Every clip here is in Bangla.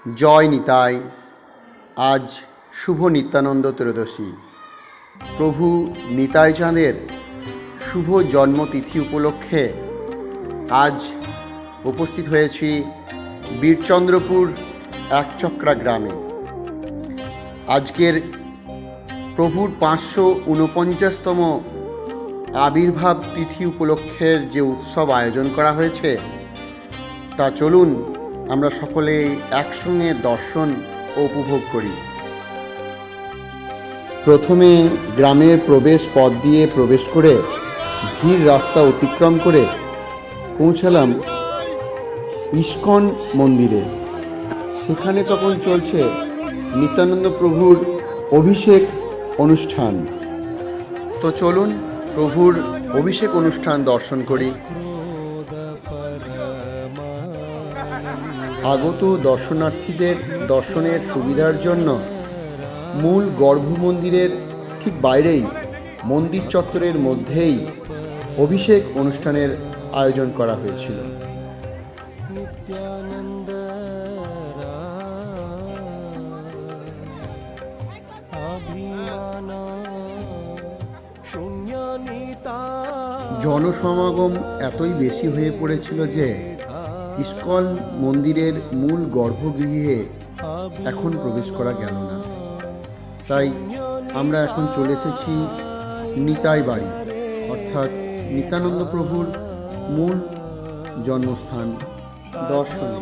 জয় নিতাই। আজ শুভ নিত্যানন্দ ত্রয়োদশী। প্রভু নিতাই চাঁদের শুভ জন্মতিথি উপলক্ষে আজ উপস্থিত হয়েছি বীরচন্দ্রপুর একচক্রা গ্রামে। আজকের প্রভুর 549তম আবির্ভাব তিথি উপলক্ষের যে উৎসব আয়োজন করা হয়েছে তা চলুন আমরা সকলে একসঙ্গে দর্শন ও উপভোগ করি। প্রথমে গ্রামের প্রবেশ পথ দিয়ে প্রবেশ করে ভিড় রাস্তা অতিক্রম করে পৌঁছালাম ইস্কন মন্দিরে। সেখানে তখন চলছে নিত্যানন্দ প্রভুর অভিষেক অনুষ্ঠান। তো চলুন প্রভুর অভিষেক অনুষ্ঠান দর্শন করি। আগত দর্শনার্থীদের দর্শনের সুবিধার জন্য মূল গর্ভ মন্দিরের ঠিক বাইরেই মন্দির চত্বরের মধ্যেই অভিষেক অনুষ্ঠানের আয়োজন করা হয়েছিল। জনসমাগম এতই বেশি হয়ে পড়েছিল যে ইস্কন মন্দিরের মূল গর্ভগৃহে এখন প্রবেশ করা গেল না। তাই আমরা এখন চলে এসেছি নিতাই বাড়ি, অর্থাৎ নিত্যানন্দ প্রভুর মূল জন্মস্থান দর্শনে।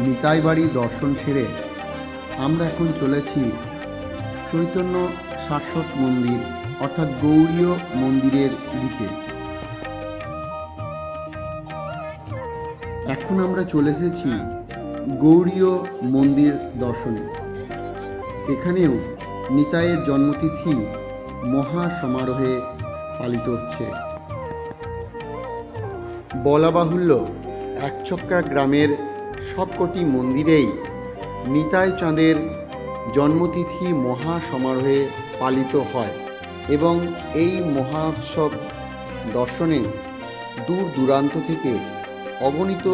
নিতাই বাড়ি দর্শন সেরে আমরা এখন চলেছি চৈতন্য শাশ্বত মন্দির অর্থাৎ গৌড়ীয় মন্দিরের দিকে। এখন আমরা চলে এসেছি গৌড়ীয় মন্দির দর্শনে। এখানেও নিতাইয়ের জন্মতিথি মহা সমারোহে পালিত হচ্ছে। বলা বাহুল্য একচক্রা গ্রামের সবকটি মন্দিরেই নিতাই চাঁদের জন্মতিথি মহা সমারোহে পালিত হয় এবং এই মহা উৎসব দর্শনে দূর দূরান্ত থেকে অগণিত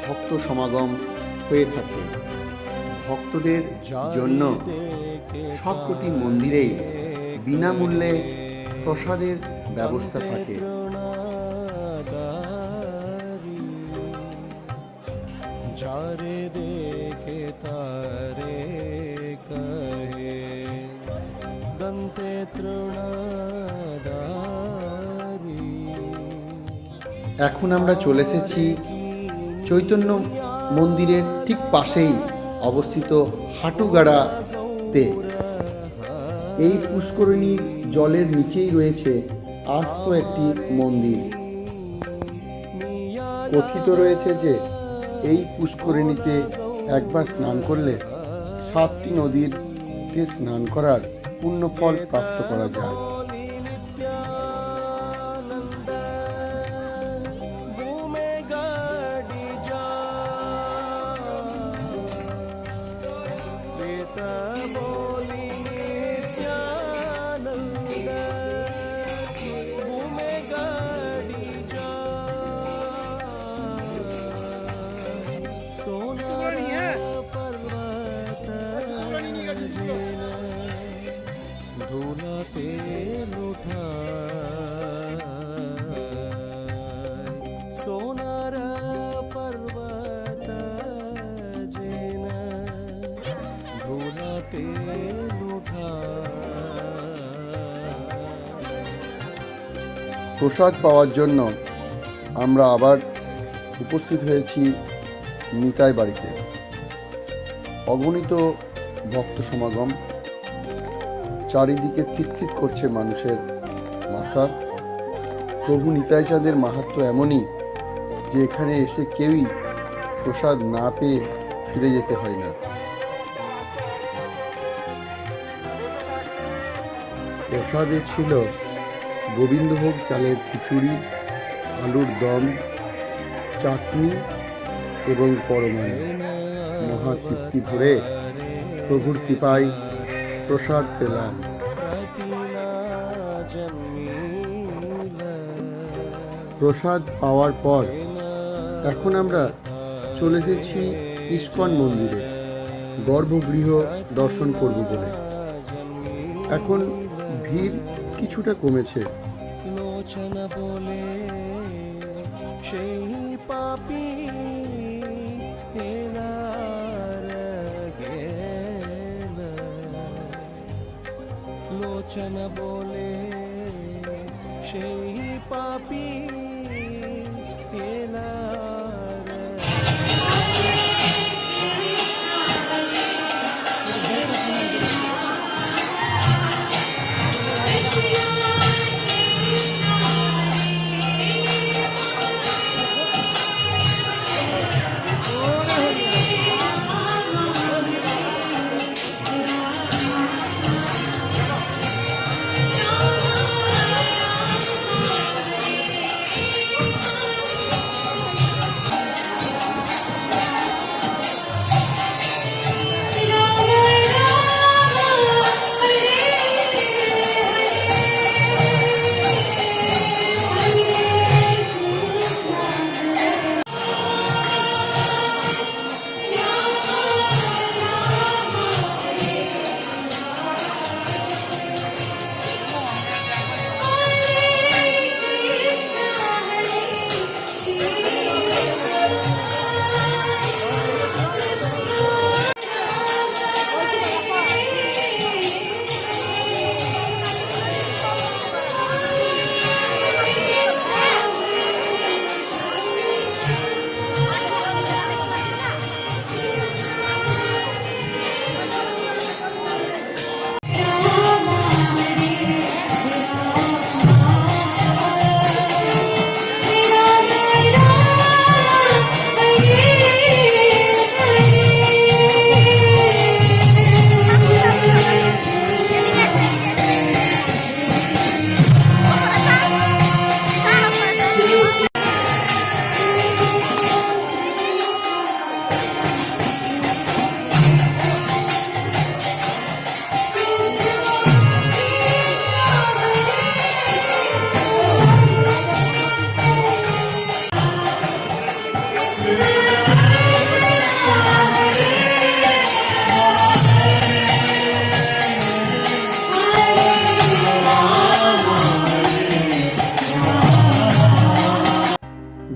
ভক্ত সমাগম হয়ে থাকে। ভক্তদের জন্য সবকটি মন্দিরেই বিনামূল্যে প্রসাদের ব্যবস্থা থাকে। এখন আমরা চলে এসেছি চৈতন্য মন্দিরের ঠিক পাশেই অবস্থিত হাটুগাড়াতে। এই পুষ্করিণীর জলের নিচেই রয়েছে আস্ত একটি মন্দির। কথিত রয়েছে যে এই পুষ্করিণীতে একবার স্নান করলে 7টি নদীতে স্নান করার পুণ্যফল প্রাপ্ত করা যায়। প্রসাদ পাওয়ার জন্য আমরা আবার উপস্থিত হয়েছি নিতাই বাড়িতে। অগণিত ভক্ত সমাগম, চারিদিকে থিক করছে মানুষের মাথা। প্রভু নিতাই চাঁদের মাহাত্ম্য এমনই যে এখানে এসে কেউই প্রসাদ না পেয়ে ফিরে যেতে হয় না। প্রসাদে ছিল গোবিন্দভোগ চালের খিচুড়ি, আলুর দম, চাটনি এবং পরমান্ন। মহা তৃপ্তি ভরে প্রভুর কৃপায় প্রসাদ পেলাম। প্রসাদ পাওয়ার পর এখন আমরা চলে এসেছি ইস্কন মন্দিরে গর্ভগৃহ দর্শন করব বলে। এখন ভিড় কিছুটা কমেছে। লোচন বলে সেই পাপি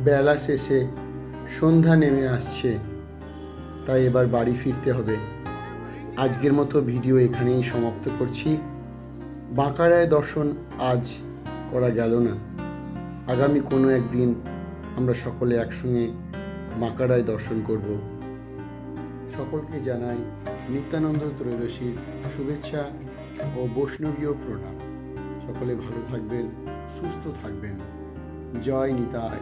বেলা শেষে সন্ধ্যা নেমে আসছে, তাই এবার বাড়ি ফিরতে হবে। আজকের মতো ভিডিও এখানেই সমাপ্ত করছি। বাঁকাড়ায় দর্শন আজ করা গেল না, আগামী কোনো একদিন আমরা সকলে একসঙ্গে বাঁকাড়ায় দর্শন করব। সকলকে জানাই নিত্যানন্দ ত্রয়োদশীর শুভেচ্ছা ও বৈষ্ণবীয় প্রণাম। সকলে ভালো থাকবেন, সুস্থ থাকবেন। জয় নিতাই।